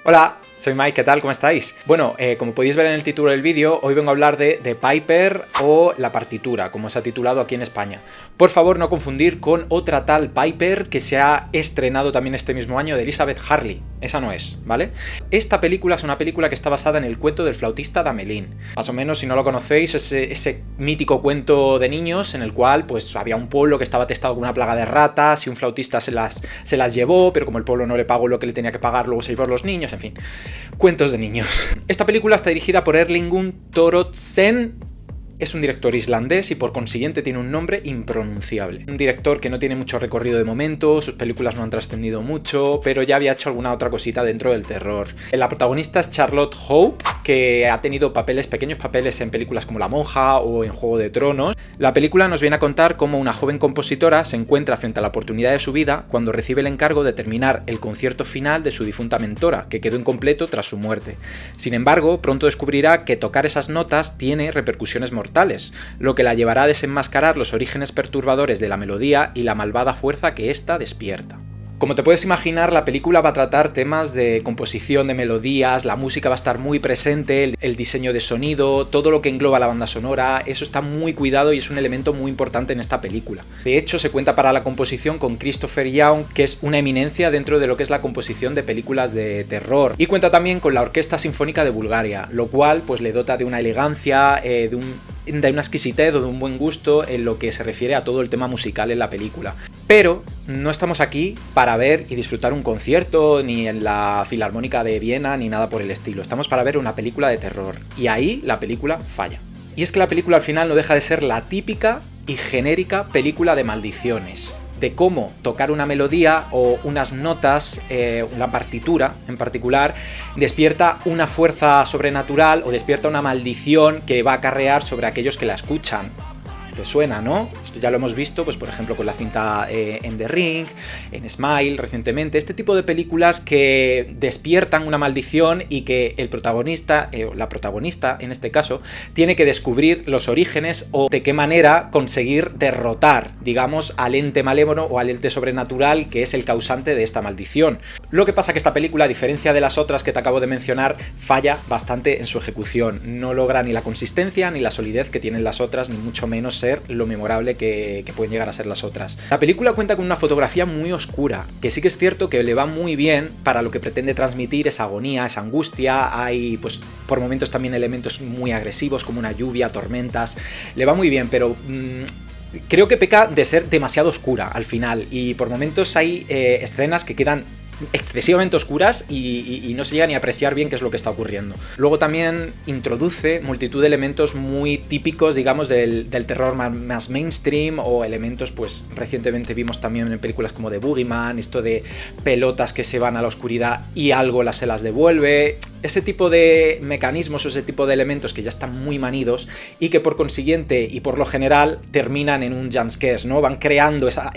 Hola, soy Mike, ¿qué tal? ¿Cómo estáis? Bueno, como podéis ver en el título del vídeo, hoy vengo a hablar de The Piper o La Partitura, como se ha titulado aquí en España. Por favor, no confundir con otra tal Piper que se ha estrenado también este mismo año de Elizabeth Hurley. Esa no es, ¿vale? Esta película es una película que está basada en el cuento del flautista d'Amelín. Más o menos, si no lo conocéis, ese mítico cuento de niños en el cual pues había un pueblo que estaba atestado con una plaga de ratas y un flautista se las llevó, pero como el pueblo no le pagó lo que le tenía que pagar, luego se llevó a los niños, en fin. Cuentos de niños. Esta película está dirigida por Erlingun Thoroddsen. Es un director islandés y por consiguiente tiene un nombre impronunciable. Un director que no tiene mucho recorrido de momento, sus películas no han trascendido mucho, pero ya había hecho alguna otra cosita dentro del terror. La protagonista es Charlotte Hope, que ha tenido pequeños papeles en películas como La Monja o en Juego de Tronos. La película nos viene a contar cómo una joven compositora se encuentra frente a la oportunidad de su vida cuando recibe el encargo de terminar el concierto final de su difunta mentora, que quedó incompleto tras su muerte. Sin embargo, pronto descubrirá que tocar esas notas tiene repercusiones mortales, lo que la llevará a desenmascarar los orígenes perturbadores de la melodía y la malvada fuerza que ésta despierta. Como te puedes imaginar, la película va a tratar temas de composición de melodías, la música va a estar muy presente, el diseño de sonido, todo lo que engloba la banda sonora, eso está muy cuidado y es un elemento muy importante en esta película. De hecho, se cuenta para la composición con Christopher Young, que es una eminencia dentro de lo que es la composición de películas de terror. Y cuenta también con la Orquesta Sinfónica de Bulgaria, lo cual pues le dota de una elegancia, de una exquisitez o de un buen gusto en lo que se refiere a todo el tema musical en la película. Pero no estamos aquí para ver y disfrutar un concierto, ni en la Filarmónica de Viena, ni nada por el estilo. Estamos para ver una película de terror. Y ahí la película falla. Y es que la película al final no deja de ser la típica y genérica película de maldiciones. De cómo tocar una melodía o unas notas, una partitura en particular, despierta una fuerza sobrenatural o despierta una maldición que va a acarrear sobre aquellos que la escuchan. ¿Te suena, no? Esto ya lo hemos visto, pues por ejemplo con la cinta en The Ring, en Smile recientemente, este tipo de películas que despiertan una maldición y que el protagonista, la protagonista en este caso, tiene que descubrir los orígenes o de qué manera conseguir derrotar, digamos, al ente malévolo o al ente sobrenatural que es el causante de esta maldición. Lo que pasa que esta película, a diferencia de las otras que te acabo de mencionar, falla bastante en su ejecución. No logra ni la consistencia ni la solidez que tienen las otras, ni mucho menos lo memorable que pueden llegar a ser las otras. La película cuenta con una fotografía muy oscura, que sí que es cierto que le va muy bien para lo que pretende transmitir, esa agonía, esa angustia. Hay pues por momentos también elementos muy agresivos como una lluvia, tormentas, le va muy bien, pero creo que peca de ser demasiado oscura al final y por momentos hay escenas que quedan excesivamente oscuras y no se llega ni a apreciar bien qué es lo que está ocurriendo. Luego también introduce multitud de elementos muy típicos, digamos, del terror más mainstream o elementos, pues recientemente vimos también en películas como The Boogeyman, esto de pelotas que se van a la oscuridad y algo se las devuelve. Ese tipo de mecanismos o ese tipo de elementos que ya están muy manidos y que por consiguiente y por lo general terminan en un jumpscare, ¿no? Van creando esa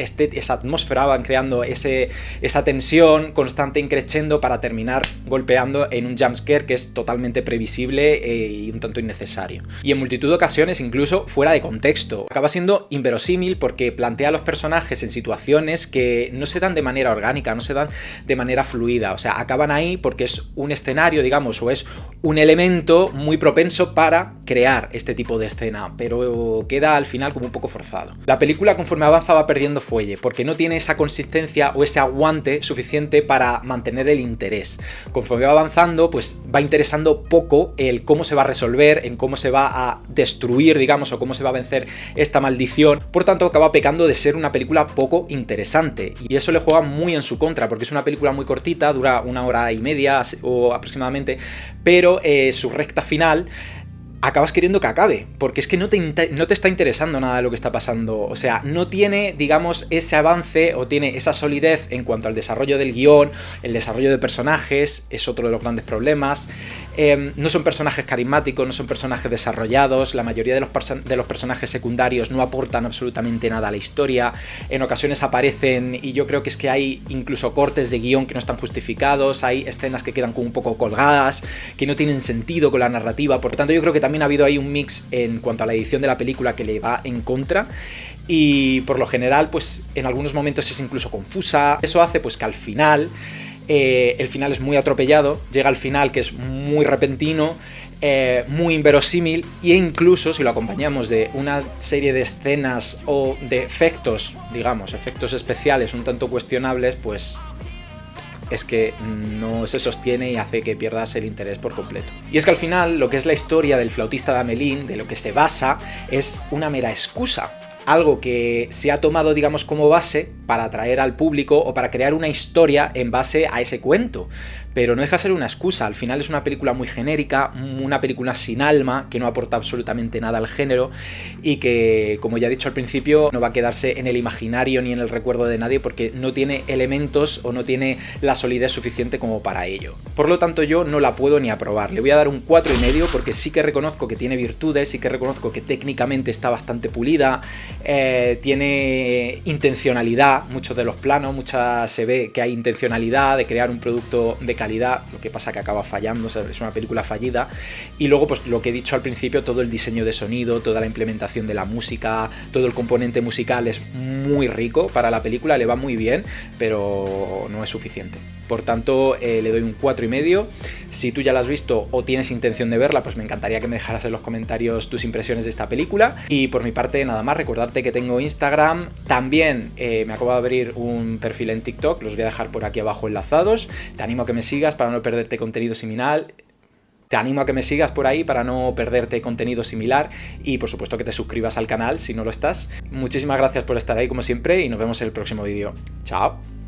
atmósfera, van creando esa tensión constante increciendo para terminar golpeando en un jumpscare que es totalmente previsible y un tanto innecesario. Y en multitud de ocasiones incluso fuera de contexto. Acaba siendo inverosímil porque plantea a los personajes en situaciones que no se dan de manera orgánica, no se dan de manera fluida. O sea, acaban ahí porque es un escenario, digamos, o es un elemento muy propenso para crear este tipo de escena, pero queda al final como un poco forzado. La película conforme avanza va perdiendo fuelle porque no tiene esa consistencia o ese aguante suficiente para mantener el interés. Conforme va avanzando, pues va interesando poco el cómo se va a resolver, en cómo se va a destruir, digamos, o cómo se va a vencer esta maldición. Por tanto, acaba pecando de ser una película poco interesante y eso le juega muy en su contra porque es una película muy cortita, dura 1 hora y media o aproximadamente, pero su recta final acabas queriendo que acabe, porque es que no te está interesando nada de lo que está pasando. O sea, no tiene, digamos, ese avance o tiene esa solidez en cuanto al desarrollo del guión, el desarrollo de personajes, es otro de los grandes problemas. No son personajes carismáticos, no son personajes desarrollados, la mayoría de los personajes secundarios no aportan absolutamente nada a la historia, en ocasiones aparecen y yo creo que es que hay incluso cortes de guión que no están justificados, hay escenas que quedan como un poco colgadas, que no tienen sentido con la narrativa, por tanto yo creo que también ha habido ahí un mix en cuanto a la edición de la película que le va en contra y por lo general pues en algunos momentos es incluso confusa. Eso hace pues que al final El final es muy atropellado, llega al final que es muy repentino, muy inverosímil, e incluso si lo acompañamos de una serie de escenas o de efectos, digamos, efectos especiales un tanto cuestionables, pues es que no se sostiene y hace que pierdas el interés por completo. Y es que al final lo que es la historia del flautista de Hamelin, de lo que se basa, es una mera excusa. Algo que se ha tomado, digamos, como base para atraer al público o para crear una historia en base a ese cuento. Pero no deja de ser una excusa. Al final es una película muy genérica, una película sin alma, que no aporta absolutamente nada al género y que, como ya he dicho al principio, no va a quedarse en el imaginario ni en el recuerdo de nadie porque no tiene elementos o no tiene la solidez suficiente como para ello. Por lo tanto, yo no la puedo ni aprobar. Le voy a dar un 4,5 porque sí que reconozco que tiene virtudes, sí que reconozco que técnicamente está bastante pulida, tiene intencionalidad, muchos de los planos, se ve que hay intencionalidad de crear un producto de calidad, lo que pasa que acaba fallando, o sea, es una película fallida. Y luego, pues lo que he dicho al principio, todo el diseño de sonido, toda la implementación de la música, todo el componente musical es muy rico para la película, le va muy bien, pero no es suficiente. Por tanto, le doy un 4,5. Si tú ya la has visto o tienes intención de verla, pues me encantaría que me dejaras en los comentarios tus impresiones de esta película. Y por mi parte, nada más, recordarte que tengo Instagram. También me acabo de abrir un perfil en TikTok, los voy a dejar por aquí abajo enlazados. Te animo a que me sigas para no perderte contenido similar. Te animo a que me sigas por ahí para no perderte contenido similar y por supuesto que te suscribas al canal si no lo estás. Muchísimas gracias por estar ahí como siempre y nos vemos en el próximo vídeo. Chao.